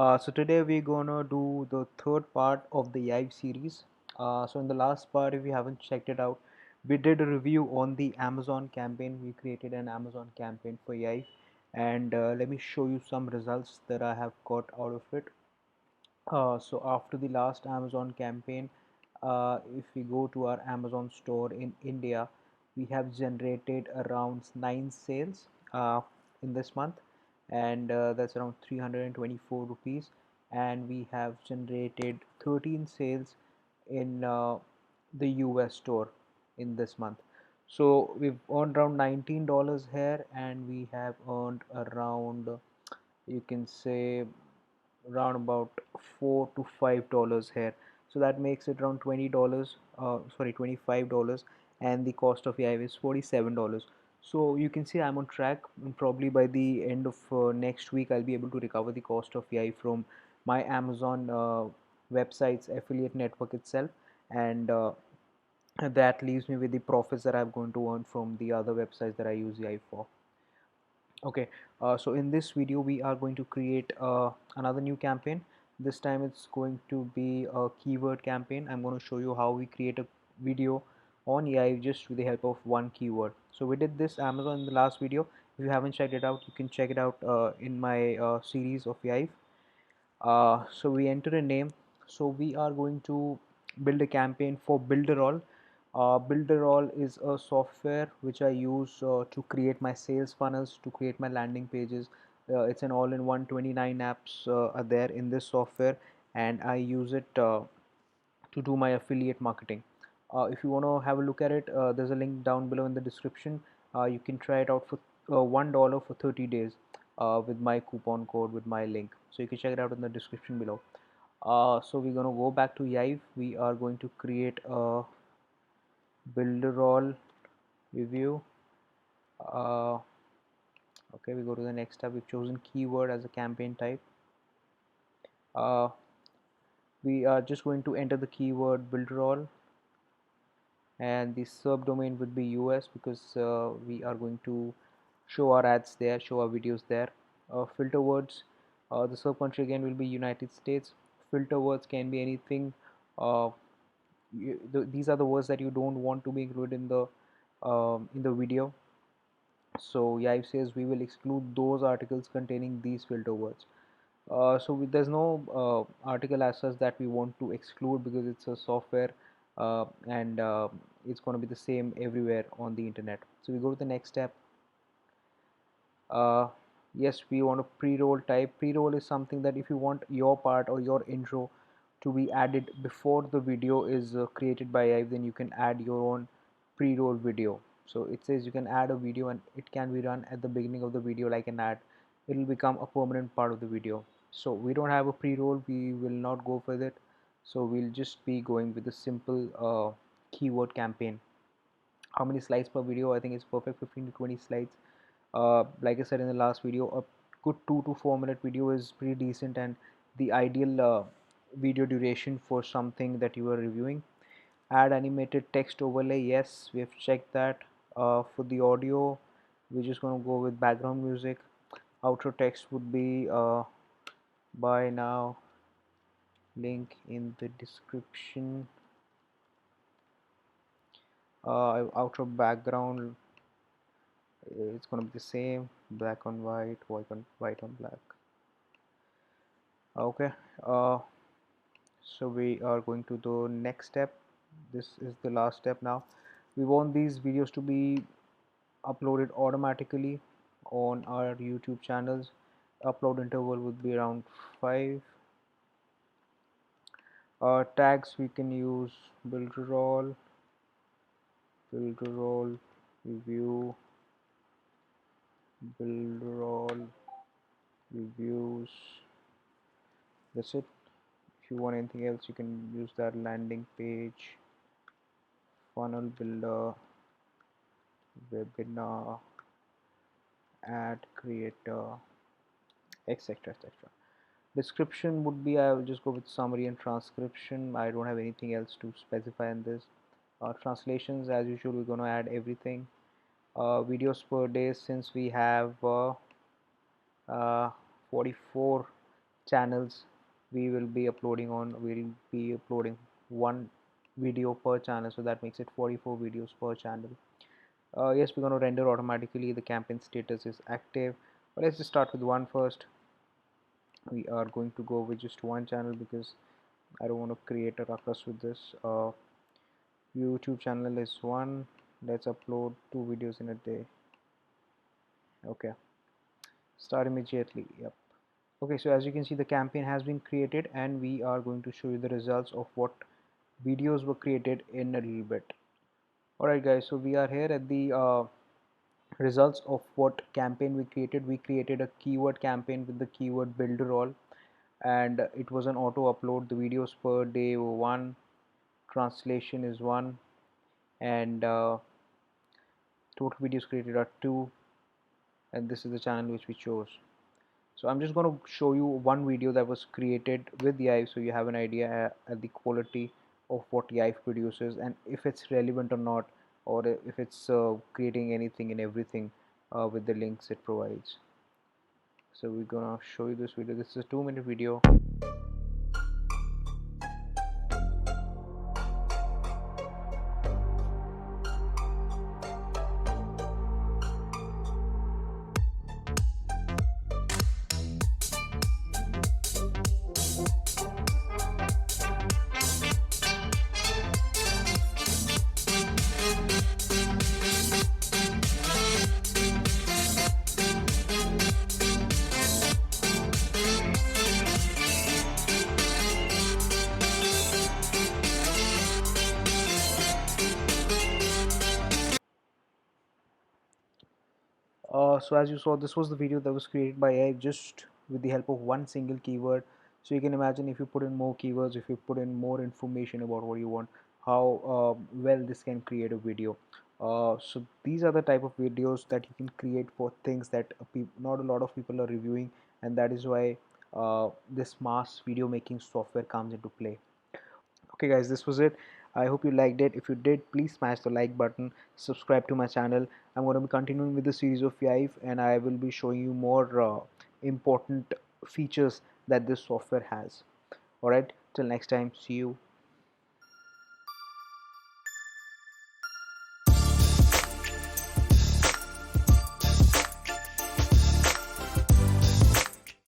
So today we're gonna do the third part of the Yive series. So in the last part, if you haven't checked it out, we did a review on the Amazon campaign. We created an Amazon campaign for Yive, and let me show you some results that I have got out of it. So after the last Amazon campaign, if we go to our Amazon store in India, we have generated around 9 sales in this month, and that's around 324 rupees. And we have generated 13 sales in the US store in this month. So we've earned around $19 here, and we have earned around, you can say, around about $4 to $5 here. So that makes it around $20, sorry, $25, and the cost of Yive is $47. So you can see I'm on track, and probably by the end of next week I'll be able to recover the cost of Yive from my Amazon website's affiliate network itself, and that leaves me with the profits that I'm going to earn from the other websites that I use Yive for. Okay, so in this video we are going to create another new campaign. This time it's going to be a keyword campaign. I'm going to show you how we create a video on AI just with the help of one keyword. So we did this Amazon in the last video. If you haven't checked it out, you can check it out in my series of AI. So we enter a name. So we are going to build a campaign for Builderall. Builderall is a software which I use to create my sales funnels, to create my landing pages. It's an all-in-one, 29 apps are there in this software, and I use it to do my affiliate marketing. If you want to have a look at it, there's a link down below in the description. You can try it out for $1 for 30 days with my coupon code, with my link. So you can check it out in the description below. So we're going to go back to Yive. We are going to create a Builderall review. Okay, we go to the next tab. We've chosen keyword as a campaign type. Uh, we are just going to enter the keyword Builderall, and the subdomain would be US because we are going to show our ads there, show our videos there. Filter words, the sub country again will be United States. Filter words can be anything. These are the words that you don't want to be included in the video. So Yive says we will exclude those articles containing these filter words. There's no article as such that we want to exclude because it's a software, and it's going to be the same everywhere on the internet. So we go to the next step. Yes, we want a pre-roll type. Pre-roll is something that if you want your part or your intro to be added before the video is created by Yive, then you can add your own pre-roll video. So it says you can add a video and it can be run at the beginning of the video like an ad. It will become a permanent part of the video. So we don't have a pre-roll, we will not go for it. So we'll just be going with a simple keyword campaign. How many slides per video? I think it's perfect, 15 to 20 slides. Like I said in the last video, a good 2 to 4 minute video is pretty decent and the ideal video duration for something that you are reviewing. Add animated text overlay, yes, we have checked that. For the audio, we're just going to go with background music. Outro text would be buy now, link in the description. Outro background, it's going to be the same, black on white, white on black. Okay, so we are going to the next step. This is the last step now. We want these videos to be uploaded automatically on our YouTube channels. Upload interval would be around 5. Tags, we can use Builderall review, Builderall reviews. That's it. If you want anything else, you can use that. Landing page, funnel builder, webinar, ad creator, etc, etc. Description would be, I will just go with summary and transcription. I don't have anything else to specify in this. Translations, as usual, we're going to add everything. Videos per day, since we have 44 channels we will be uploading on. We'll be uploading one video per channel, so that makes it 44 videos per channel. Yes, we're going to render automatically. The campaign status is active, but let's just start with one first. We are going to go with just one channel because I don't want to create a ruckus with this. YouTube channel is one. Let's upload 2 videos in a day. Okay, start immediately. Yep. Okay, so as you can see, the campaign has been created and we are going to show you the results of what videos were created in a little bit. Alright guys, so we are here at the results of what campaign we created. We created a keyword campaign with the keyword builder all, and it was an auto upload. The videos per day were 1, translation is 1, and total videos created are 2, and this is the channel which we chose. So I'm just going to show you one video that was created with Yive, so you have an idea at the quality of what Yive produces and if it's relevant or not, or if it's creating anything and everything with the links it provides. So we're gonna show you this video. This is a 2-minute video. So as you saw, this was the video that was created by AI just with the help of one single keyword. So you can imagine if you put in more keywords, if you put in more information about what you want, how well this can create a video. So these are the type of videos that you can create for things that not a lot of people are reviewing, and that is why this mass video making software comes into play. Okay guys, this was it. I hope you liked it. If you did, please smash the like button, subscribe to my channel. I'm going to be continuing with the series of Yive, and I will be showing you more important features that this software has. Alright, till next time, see you.